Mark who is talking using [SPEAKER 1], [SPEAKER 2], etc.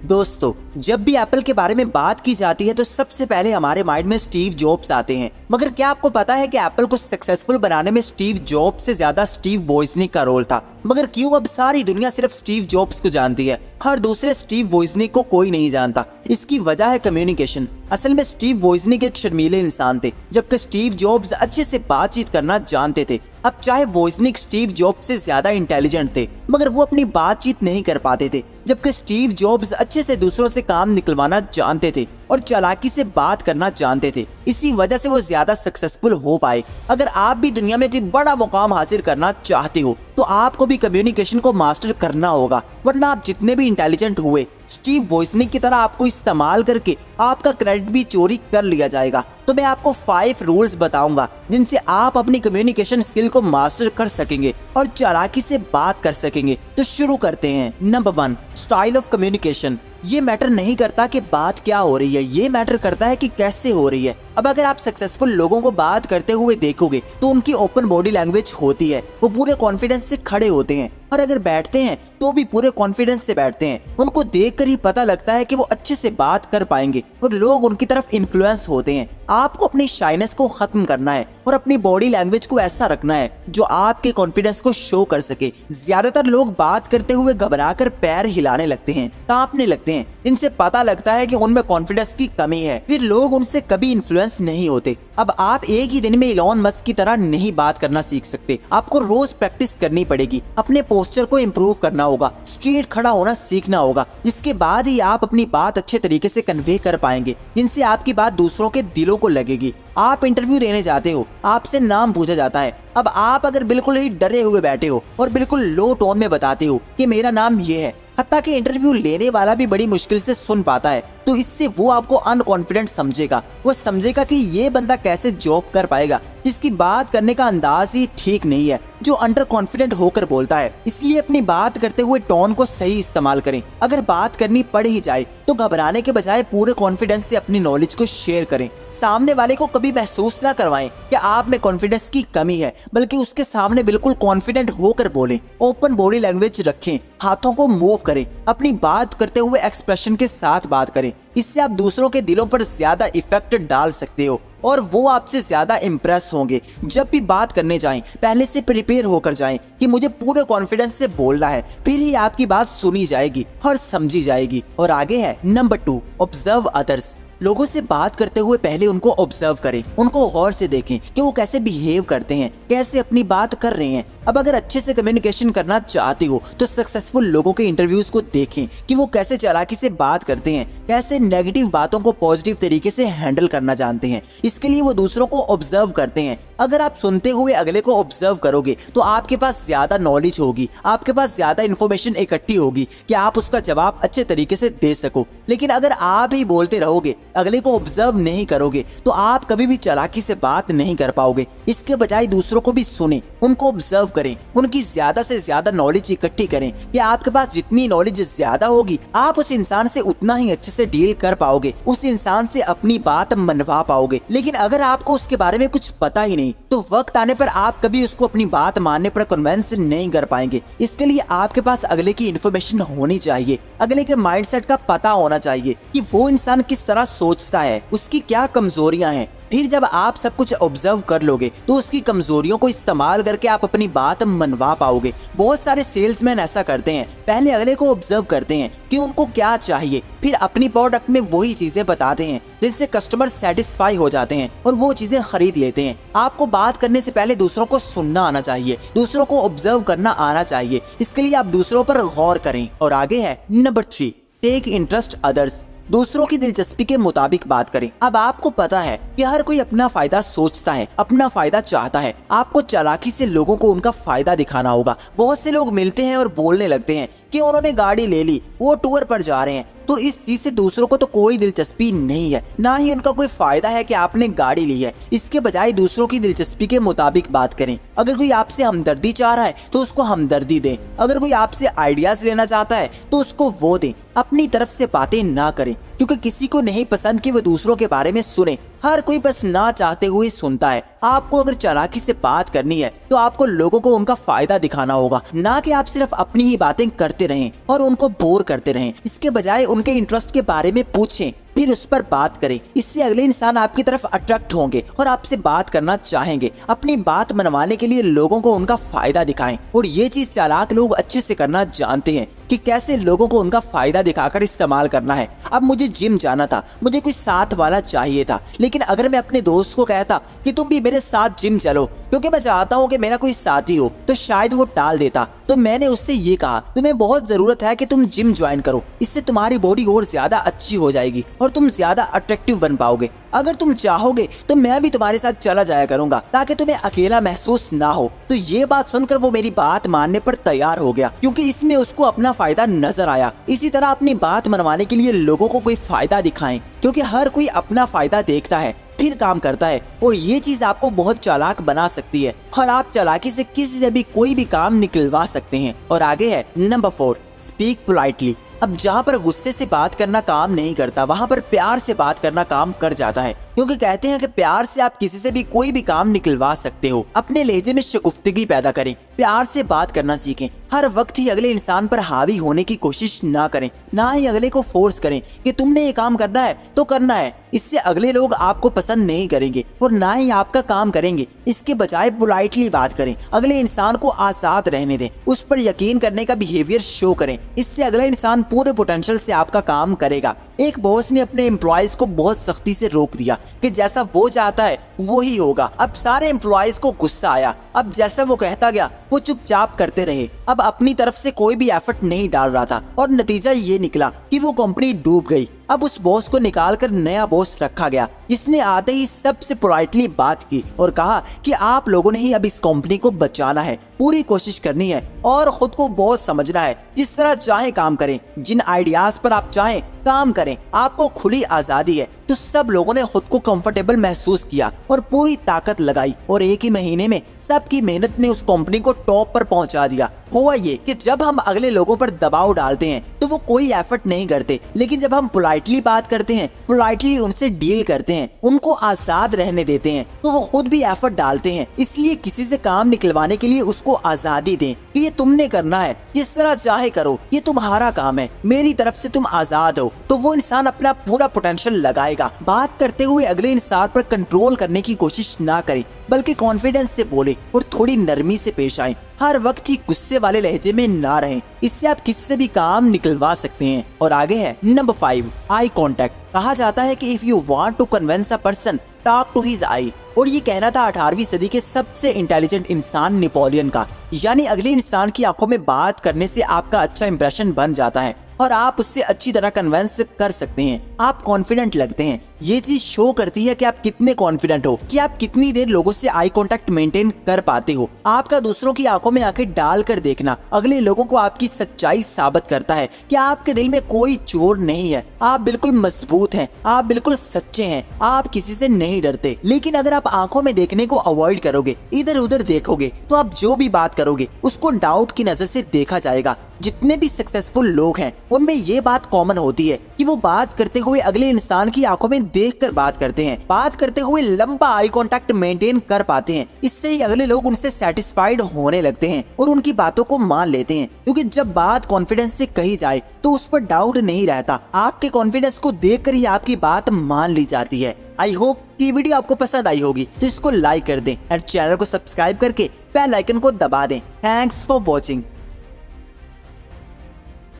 [SPEAKER 1] दोस्तों, जब भी एप्पल के बारे में बात की जाती है तो सबसे पहले हमारे माइंड में स्टीव जॉब्स आते हैं। मगर क्या आपको पता है कि एप्पल को सक्सेसफुल बनाने में स्टीव जॉब्स से ज्यादा स्टीव वोजनिक का रोल था। मगर क्यों अब सारी दुनिया सिर्फ स्टीव जॉब्स को जानती है, हर दूसरे स्टीव वोजनिक को कोई नहीं जानता? इसकी वजह है कम्युनिकेशन। असल में स्टीव वोजनिक एक शर्मीले इंसान थे, जबकि स्टीव जॉब्स अच्छे से बातचीत करना जानते थे। अब चाहे वोजनिक स्टीव जॉब्स से ज्यादा इंटेलिजेंट थे, मगर वो अपनी बातचीत नहीं कर पाते थे, जबकि स्टीव जॉब्स अच्छे से दूसरों से काम निकलवाना जानते थे और चालाकी से बात करना जानते थे। इसी वजह से वो ज्यादा सक्सेसफुल हो पाए। अगर आप भी दुनिया में कोई बड़ा मुकाम हासिल करना चाहते हो तो आपको भी कम्युनिकेशन को मास्टर करना होगा, वरना आप जितने भी इंटेलिजेंट हुए स्टीव वोजनिक की तरह आपको इस्तेमाल करके आपका क्रेडिट भी चोरी कर लिया जाएगा। तो मैं आपको 5 रूल्स बताऊंगा जिनसे आप अपनी कम्युनिकेशन स्किल को मास्टर कर सकेंगे और चालाकी से बात कर सकेंगे। तो शुरू करते हैं। Number 1, style of communication. ये मैटर नहीं करता कि बात क्या हो रही है, ये मैटर करता है कि कैसे हो रही है। अब अगर आप सक्सेसफुल लोगों को बात करते हुए देखोगे तो उनकी ओपन बॉडी लैंग्वेज होती है, वो पूरे कॉन्फिडेंस से खड़े होते हैं और अगर बैठते हैं तो भी पूरे कॉन्फिडेंस से बैठते हैं। उनको देखकर ही पता लगता है कि वो अच्छे से बात कर पाएंगे और लोग उनकी तरफ इन्फ्लुएंस होते हैं। आपको अपनी शाइनेस को खत्म करना है और अपनी बॉडी लैंग्वेज को ऐसा रखना है जो आपके कॉन्फिडेंस को शो कर सके। ज्यादातर लोग बात करते हुए घबराकर पैर हिलाने लगते हैं, कांपने लगते हैं। इनसे पता लगता है कि उनमें कॉन्फिडेंस की कमी है, फिर लोग उनसे कभी इन्फ्लुएंस नहीं होते। अब आप एक ही दिन में इलॉन मस्क की तरह नहीं बात करना सीख सकते, आपको रोज प्रैक्टिस करनी पड़ेगी। अपने पोस्चर को इम्प्रूव करना होगा, स्ट्रेट खड़ा होना सीखना होगा, जिसके बाद ही आप अपनी बात अच्छे तरीके से कन्वे कर पाएंगे, जिनसे आपकी बात दूसरों के दिलों को लगेगी। आप इंटरव्यू देने जाते हो, आपसे नाम पूछा जाता है। अब आप अगर बिल्कुल ही डरे हुए बैठे हो और बिल्कुल लो टोन में बताते हो कि मेरा नाम ये है, हत्ता कि इंटरव्यू लेने वाला भी बड़ी मुश्किल से सुन पाता है, तो इससे वो आपको अनकॉन्फिडेंट समझेगा। वो समझेगा कि ये बंदा कैसे जॉब कर पाएगा, जिसकी बात करने का अंदाज ही ठीक नहीं है, जो अंडर कॉन्फिडेंट होकर बोलता है। इसलिए अपनी बात करते हुए टोन को सही इस्तेमाल करें। अगर बात करनी पड़ ही जाए तो घबराने के बजाय पूरे कॉन्फिडेंस से अपनी नॉलेज को शेयर करें। सामने वाले को कभी महसूस ना करवाएं कि आप में कॉन्फिडेंस की कमी है, बल्कि उसके सामने बिल्कुल कॉन्फिडेंट होकर बोलें। ओपन बॉडी लैंग्वेज रखें, हाथों को मूव करें, अपनी बात करते हुए एक्सप्रेशन के साथ बात करें। इससे आप दूसरों के दिलों पर ज्यादा इफेक्ट डाल सकते हो और वो आपसे ज्यादा इम्प्रेस होंगे। जब भी बात करने जाएं, पहले से प्रिपेयर होकर जाएं कि मुझे पूरे कॉन्फिडेंस से बोलना है, फिर ही आपकी बात सुनी जाएगी और समझी जाएगी। और आगे है नंबर 2, ऑब्जर्व अदर्स। लोगों से बात करते हुए पहले उनको ऑब्जर्व करें, उनको गौर से देखें कि वो कैसे बिहेव करते हैं, कैसे अपनी बात कर रहे हैं। अब अगर अच्छे से कम्युनिकेशन करना चाहते हो तो सक्सेसफुल लोगों के इंटरव्यूज को देखें कि वो कैसे चालाकी से बात करते हैं, कैसे नेगेटिव बातों को पॉजिटिव तरीके से हैंडल करना जानते हैं। इसके लिए वो दूसरों को ऑब्जर्व करते हैं। अगर आप सुनते हुए अगले को ऑब्जर्व करोगे तो आपके पास ज्यादा नॉलेज होगी, आपके पास ज्यादा इन्फॉर्मेशन इकट्ठी होगी कि आप उसका जवाब अच्छे तरीके से दे सको। लेकिन अगर आप ही बोलते रहोगे, अगले को ऑब्जर्व नहीं करोगे, तो आप कभी भी चालाकी से बात नहीं कर पाओगे। इसके बजाय दूसरों को भी सुने, उनको ऑब्जर्व करें, उनकी ज्यादा से ज्यादा नॉलेज इकट्ठी करें। कि आपके पास जितनी नॉलेज ज्यादा होगी, आप उस इंसान से उतना ही अच्छे से डील कर पाओगे, उस इंसान से अपनी बात मनवा पाओगे। लेकिन अगर आपको उसके बारे में कुछ पता ही नहीं तो वक्त आने पर आप कभी उसको अपनी बात मानने पर कन्विंस नहीं कर पाएंगे। इसके लिए आपके पास अगले की इन्फॉर्मेशन होनी चाहिए, अगले के माइंडसेट का पता होना चाहिए कि वो इंसान किस तरह सोचता है, उसकी क्या कमजोरियां हैं। फिर जब आप सब कुछ ऑब्जर्व कर लोगे तो उसकी कमजोरियों को इस्तेमाल करके आप अपनी बात मनवा पाओगे। बहुत सारे सेल्समैन ऐसा करते हैं, पहले अगले को ऑब्जर्व करते हैं कि उनको क्या चाहिए, फिर अपनी प्रोडक्ट में वही चीजें बताते हैं जिससे कस्टमर सेटिस्फाई हो जाते हैं और वो चीजें खरीद लेते हैं। आपको बात करने से पहले दूसरों को सुनना आना चाहिए, दूसरों को ऑब्जर्व करना आना चाहिए। इसके लिए आप दूसरों पर गौर करें। और आगे है नंबर 3, टेक इंटरेस्ट अदर्स। दूसरों की दिलचस्पी के मुताबिक बात करें। अब आपको पता है कि हर कोई अपना फायदा सोचता है, अपना फायदा चाहता है। आपको चालाकी से लोगों को उनका फायदा दिखाना होगा। बहुत से लोग मिलते हैं और बोलने लगते हैं कि उन्होंने गाड़ी ले ली, वो टूर पर जा रहे हैं, तो इस चीज से दूसरों को तो कोई दिलचस्पी नहीं है, ना ही उनका कोई फायदा है कि आपने गाड़ी ली है। इसके बजाय दूसरों की दिलचस्पी के मुताबिक बात करें। अगर कोई आपसे हमदर्दी चाह रहा है तो उसको हमदर्दी दें, अगर कोई आपसे आइडियाज लेना चाहता है तो उसको वो दें। अपनी तरफ से बातें ना करें, क्योंकि किसी को नहीं पसंद कि वो दूसरों के बारे में सुने। हर कोई बस ना चाहते हुए सुनता है। आपको अगर चालाकी से बात करनी है तो आपको लोगों को उनका फायदा दिखाना होगा, ना कि आप सिर्फ अपनी ही बातें करते रहें और उनको बोर करते रहें। इसके बजाय उनके इंटरेस्ट के बारे में पूछें, फिर उस पर बात करें। इससे अगले इंसान आपकी तरफ अट्रैक्ट होंगे और आपसे बात करना चाहेंगे। अपनी बात मनवाने के लिए लोगों को उनका फायदा दिखाएं, और ये चीज चालाक लोग अच्छे से करना जानते हैं कि कैसे लोगों को उनका फायदा दिखाकर इस्तेमाल करना है। अब मुझे जिम जाना था, मुझे कोई साथ वाला चाहिए था, लेकिन अगर मैं अपने दोस्त को कहता कि तुम भी मेरे साथ जिम चलो क्योंकि मैं चाहता हूँ कि मेरा कोई साथी हो, तो शायद वो टाल देता। तो मैंने उससे ये कहा, तुम्हें बहुत जरूरत है कि तुम जिम ज्वाइन करो, इससे तुम्हारी बॉडी और ज्यादा अच्छी हो जाएगी और तुम ज्यादा अट्रैक्टिव बन पाओगे। अगर तुम चाहोगे तो मैं भी तुम्हारे साथ चला जाया करूंगा ताकि तुम्हें अकेला महसूस ना हो। तो ये बात सुनकर वो मेरी बात मानने पर तैयार हो गया, क्योंकि इसमें उसको अपना फायदा नजर आया। इसी तरह अपनी बात मनवाने के लिए लोगों को कोई फायदा दिखाएं, क्योंकि हर कोई अपना फायदा देखता है फिर काम करता है, और ये चीज आपको बहुत चालाक बना सकती है और आप चालाकी से किसी से भी कोई भी काम निकलवा सकते हैं। और आगे है नंबर 4, स्पीक पोलाइटली। अब जहाँ पर गुस्से से बात करना काम नहीं करता, वहाँ पर प्यार से बात करना काम कर जाता है, क्योंकि कहते हैं कि प्यार से आप किसी से भी कोई भी काम निकलवा सकते हो। अपने लहजे में शगुफ्तगी पैदा करें, प्यार से बात करना सीखें। हर वक्त ही अगले इंसान पर हावी होने की कोशिश ना करें, ना ही अगले को फोर्स करें कि तुमने ये काम करना है तो करना है। इससे अगले लोग आपको पसंद नहीं करेंगे और ना ही आपका काम करेंगे। इसके बजाय पोलाइटली बात करें, अगले इंसान को आजाद रहने दें, उस पर यकीन करने का बिहेवियर शो करें। इससे अगला इंसान पूरे पोटेंशियल से आपका काम करेगा। एक बॉस ने अपने एम्प्लॉयज को बहुत सख्ती से रोक दिया कि जैसा वो चाहता है वो ही होगा। अब सारे एम्प्लॉयज को गुस्सा आया। अब जैसा वो कहता गया वो चुपचाप करते रहे। अब अपनी तरफ से कोई भी एफर्ट नहीं डाल रहा था और नतीजा ये निकला कि वो कंपनी डूब गई। अब उस बॉस को निकालकर नया बॉस रखा गया, जिसने आते ही सबसे पोलाइटली बात की और कहा कि आप लोगों ने ही अब इस कंपनी को बचाना है, पूरी कोशिश करनी है और खुद को बॉस समझना है। जिस तरह चाहे काम करें, जिन आइडियाज पर आप चाहें काम करें, आपको खुली आजादी है। तो सब लोगों ने खुद को कंफर्टेबल महसूस किया और पूरी ताकत लगाई, और एक ही महीने में सबकी मेहनत ने उस कंपनी को टॉप पर पहुंचा दिया। हुआ ये कि जब हम अगले लोगों पर दबाव डालते हैं तो वो कोई एफर्ट नहीं करते, लेकिन जब हम पोलाइटली बात करते हैं, पोलाइटली उनसे डील करते हैं, उनको आजाद रहने देते हैं, तो वो खुद भी एफर्ट डालते हैं। इसलिए किसी से काम निकलवाने के लिए उसको आजादी दें कि ये तुमने करना है, जिस तरह चाहे करो, ये तुम्हारा काम है, मेरी तरफ से तुम आजाद हो। तो वो इंसान अपना पूरा पोटेंशियल लगाएगा। बात करते हुए अगले इंसान पर कंट्रोल करने की कोशिश ना करें, बल्कि कॉन्फिडेंस से बोले और थोड़ी नरमी से पेश आए। हर वक्त ही गुस्से वाले लहजे में ना रहें, इससे आप किसी से भी काम निकलवा सकते हैं। और आगे है नंबर 5, आई कांटेक्ट। कहा जाता है कि if you want to convince a person, talk to his eye. और ये कहना था 18वीं सदी के सबसे इंटेलिजेंट इंसान नेपोलियन का। यानी अगले इंसान की आंखों में बात करने से आपका अच्छा इंप्रेशन बन जाता है और आप उससे अच्छी तरह कन्विंस कर सकते हैं। आप कॉन्फिडेंट लगते हैं। ये चीज शो करती है कि आप कितने कॉन्फिडेंट हो, कि आप कितनी देर लोगों से आई कांटेक्ट मेंटेन कर पाते हो। आपका दूसरों की आंखों में आंखें डालकर देखना अगले लोगों को आपकी सच्चाई साबित करता है कि आपके दिल में कोई चोर नहीं है। आप बिल्कुल मजबूत हैं, आप बिल्कुल सच्चे हैं, आप किसी से नहीं डरते। लेकिन अगर आप आंखों में देखने को अवॉइड करोगे, इधर उधर देखोगे, तो आप जो भी बात करोगे उसको डाउट की नजर से देखा जाएगा। जितने भी सक्सेसफुल लोग हैं उनमें ये बात कॉमन होती है कि वो बात करते हुए अगले इंसान की आंखों में देखकर बात करते हैं। बात करते हुए लंबा आई कांटेक्ट मेंटेन कर पाते हैं। इससे ही अगले लोग उनसे सेटिस्फाइड होने लगते हैं और उनकी बातों को मान लेते हैं, क्योंकि जब बात कॉन्फिडेंस से कही जाए तो उस पर डाउट नहीं रहता। आपके कॉन्फिडेंस को देखकर ही आपकी बात मान ली जाती है। आई होप कि वीडियो आपको पसंद आई होगी, तो इसको लाइक कर दें और चैनल को सब्सक्राइब करके बेल आइकन को दबा दें। Thanks for watching.